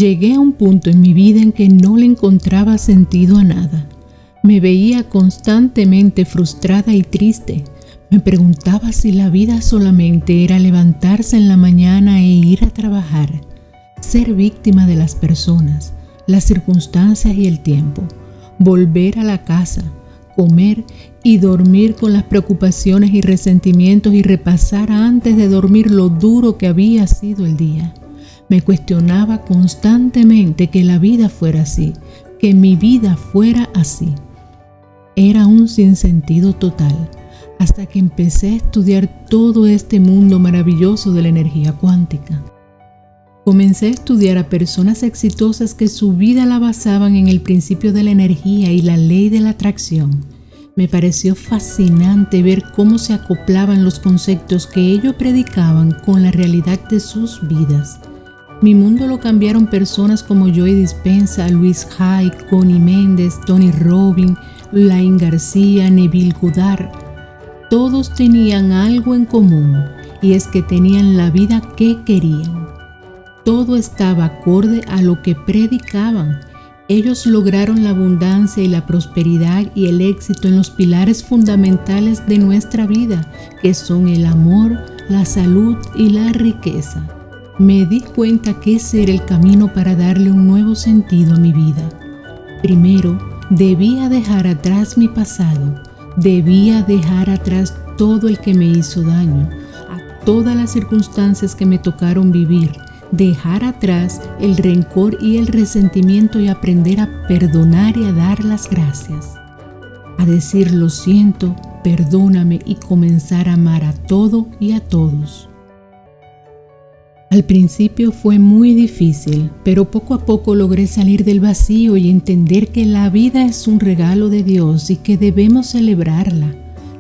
Llegué a un punto en mi vida en que no le encontraba sentido a nada. Me veía constantemente frustrada y triste. Me preguntaba si la vida solamente era levantarse en la mañana e ir a trabajar, ser víctima de las personas, las circunstancias y el tiempo, volver a la casa, comer y dormir con las preocupaciones y resentimientos y repasar antes de dormir lo duro que había sido el día. Me cuestionaba constantemente que la vida fuera así, que mi vida fuera así. Era un sinsentido total, hasta que empecé a estudiar todo este mundo maravilloso de la energía cuántica. Comencé a estudiar a personas exitosas que su vida la basaban en el principio de la energía y la ley de la atracción. Me pareció fascinante ver cómo se acoplaban los conceptos que ellos predicaban con la realidad de sus vidas. Mi mundo lo cambiaron personas como Joe Dispenza, Luis Hay, Connie Méndez, Tony Robbins, Lain García, Neville Goddard. Todos tenían algo en común, y es que tenían la vida que querían. Todo estaba acorde a lo que predicaban. Ellos lograron la abundancia y la prosperidad y el éxito en los pilares fundamentales de nuestra vida, que son el amor, la salud y la riqueza. Me di cuenta que ese era el camino para darle un nuevo sentido a mi vida. Primero, debía dejar atrás mi pasado. Debía dejar atrás todo el que me hizo daño, a todas las circunstancias que me tocaron vivir. Dejar atrás el rencor y el resentimiento y aprender a perdonar y a dar las gracias. A decir lo siento, perdóname y comenzar a amar a todo y a todos. Al principio fue muy difícil, pero poco a poco logré salir del vacío y entender que la vida es un regalo de Dios y que debemos celebrarla.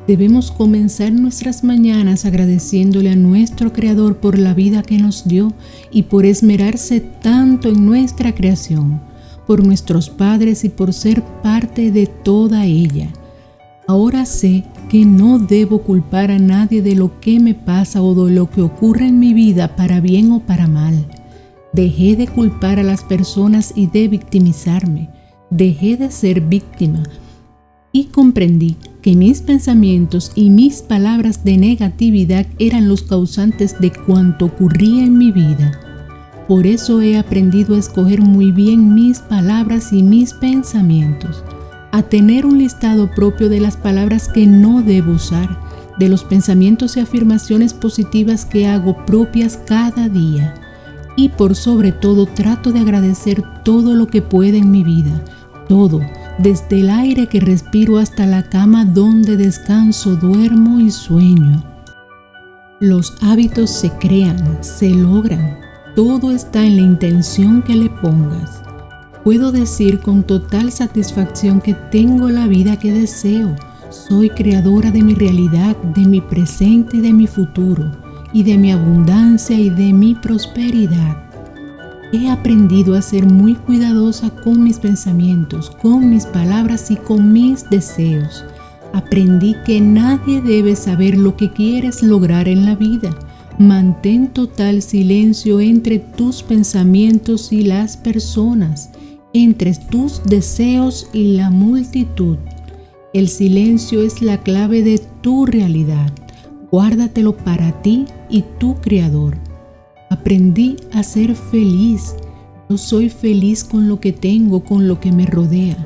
Debemos comenzar nuestras mañanas agradeciéndole a nuestro Creador por la vida que nos dio y por esmerarse tanto en nuestra creación, por nuestros padres y por ser parte de toda ella. Ahora sé que no debo culpar a nadie de lo que me pasa o de lo que ocurre en mi vida para bien o para mal. Dejé de culpar a las personas y de victimizarme. Dejé de ser víctima y comprendí que mis pensamientos y mis palabras de negatividad eran los causantes de cuanto ocurría en mi vida. Por eso he aprendido a escoger muy bien mis palabras y mis pensamientos, a tener un listado propio de las palabras que no debo usar, de los pensamientos y afirmaciones positivas que hago propias cada día. Y por sobre todo trato de agradecer todo lo que pueda en mi vida, todo, desde el aire que respiro hasta la cama donde descanso, duermo y sueño. Los hábitos se crean, se logran. Todo está en la intención que le pongas. Puedo decir con total satisfacción que tengo la vida que deseo. Soy creadora de mi realidad, de mi presente y de mi futuro, y de mi abundancia y de mi prosperidad. He aprendido a ser muy cuidadosa con mis pensamientos, con mis palabras y con mis deseos. Aprendí que nadie debe saber lo que quieres lograr en la vida. Mantén total silencio entre tus pensamientos y las personas, entre tus deseos y la multitud. El silencio es la clave de tu realidad. Guárdatelo para ti y tu Creador. Aprendí a ser feliz. Yo soy feliz con lo que tengo, con lo que me rodea.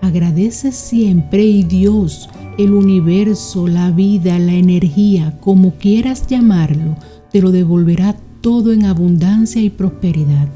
Agradece siempre y Dios, el universo, la vida, la energía, como quieras llamarlo, te lo devolverá todo en abundancia y prosperidad.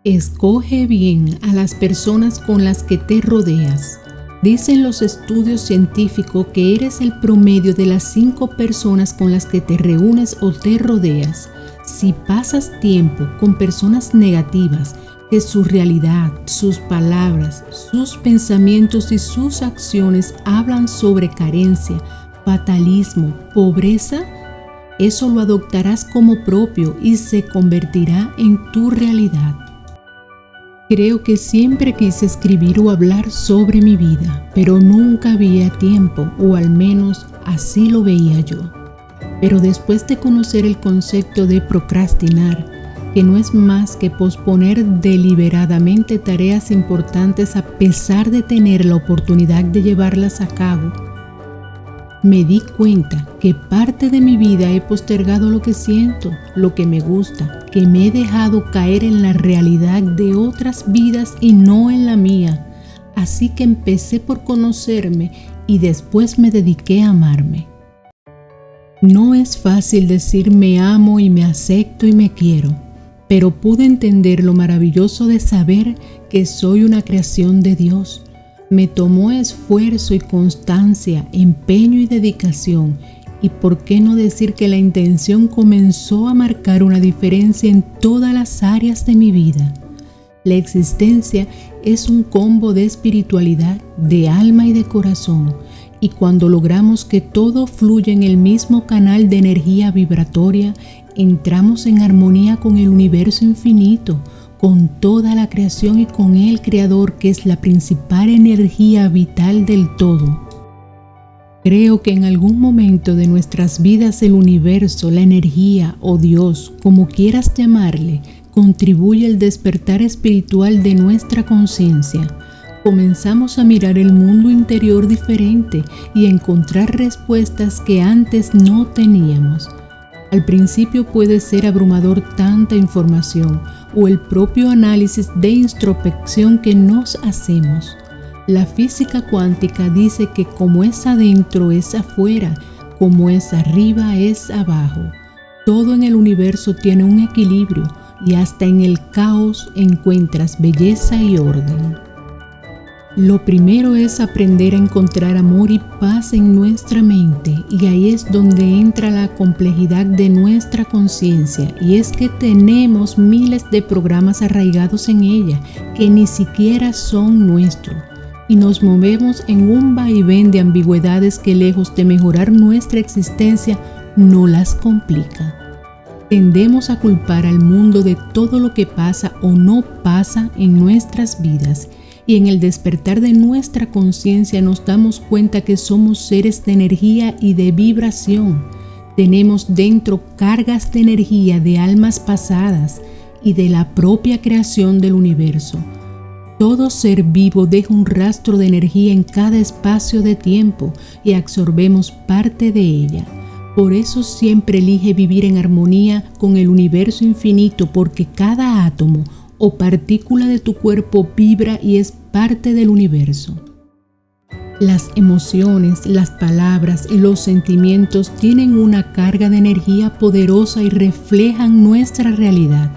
Escoge bien a las personas con las que te rodeas. Dicen los estudios científicos que eres el promedio de las 5 personas con las que te reúnes o te rodeas. Si pasas tiempo con personas negativas, que su realidad, sus palabras, sus pensamientos y sus acciones hablan sobre carencia, fatalismo, pobreza, eso lo adoptarás como propio y se convertirá en tu realidad. Creo que siempre quise escribir o hablar sobre mi vida, pero nunca había tiempo, o al menos así lo veía yo. Pero después de conocer el concepto de procrastinar, que no es más que posponer deliberadamente tareas importantes a pesar de tener la oportunidad de llevarlas a cabo. Me di cuenta que parte de mi vida he postergado lo que siento, lo que me gusta, que me he dejado caer en la realidad de otras vidas y no en la mía. Así que empecé por conocerme y después me dediqué a amarme. No es fácil decir me amo y me acepto y me quiero, pero pude entender lo maravilloso de saber que soy una creación de Dios. Me tomó esfuerzo y constancia, empeño y dedicación, y por qué no decir que la intención comenzó a marcar una diferencia en todas las áreas de mi vida. La existencia es un combo de espiritualidad, de alma y de corazón, y cuando logramos que todo fluya en el mismo canal de energía vibratoria, entramos en armonía con el universo infinito, con toda la creación y con el Creador, que es la principal energía vital del todo. Creo que en algún momento de nuestras vidas el universo, la energía o Dios, como quieras llamarle, contribuye al despertar espiritual de nuestra conciencia. Comenzamos a mirar el mundo interior diferente y a encontrar respuestas que antes no teníamos. Al principio puede ser abrumador tanta información o el propio análisis de introspección que nos hacemos. La física cuántica dice que como es adentro es afuera, como es arriba es abajo. Todo en el universo tiene un equilibrio y hasta en el caos encuentras belleza y orden. Lo primero es aprender a encontrar amor y paz en nuestra mente, y ahí es donde entra la complejidad de nuestra conciencia, y es que tenemos miles de programas arraigados en ella que ni siquiera son nuestros, y nos movemos en un vaivén de ambigüedades que, lejos de mejorar nuestra existencia, no las complica. Tendemos a culpar al mundo de todo lo que pasa o no pasa en nuestras vidas, y en el despertar de nuestra conciencia nos damos cuenta que somos seres de energía y de vibración. Tenemos dentro cargas de energía de almas pasadas y de la propia creación del universo. Todo ser vivo deja un rastro de energía en cada espacio de tiempo y absorbemos parte de ella. Por eso siempre elige vivir en armonía con el universo infinito, porque cada átomo o partícula de tu cuerpo vibra y es parte del universo. Las emociones, las palabras y los sentimientos tienen una carga de energía poderosa y reflejan nuestra realidad.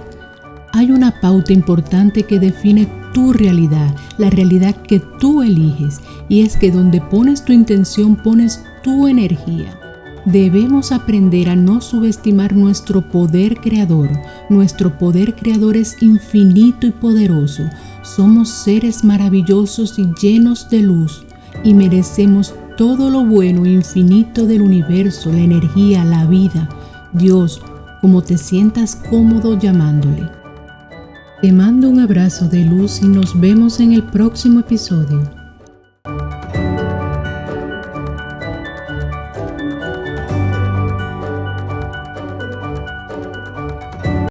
Hay una pauta importante que define tu realidad, la realidad que tú eliges, y es que donde pones tu intención pones tu energía. Debemos aprender a no subestimar nuestro poder creador. Nuestro poder creador es infinito y poderoso. Somos seres maravillosos y llenos de luz, y merecemos todo lo bueno e infinito del universo, la energía, la vida, Dios, como te sientas cómodo llamándole. Te mando un abrazo de luz y nos vemos en el próximo episodio.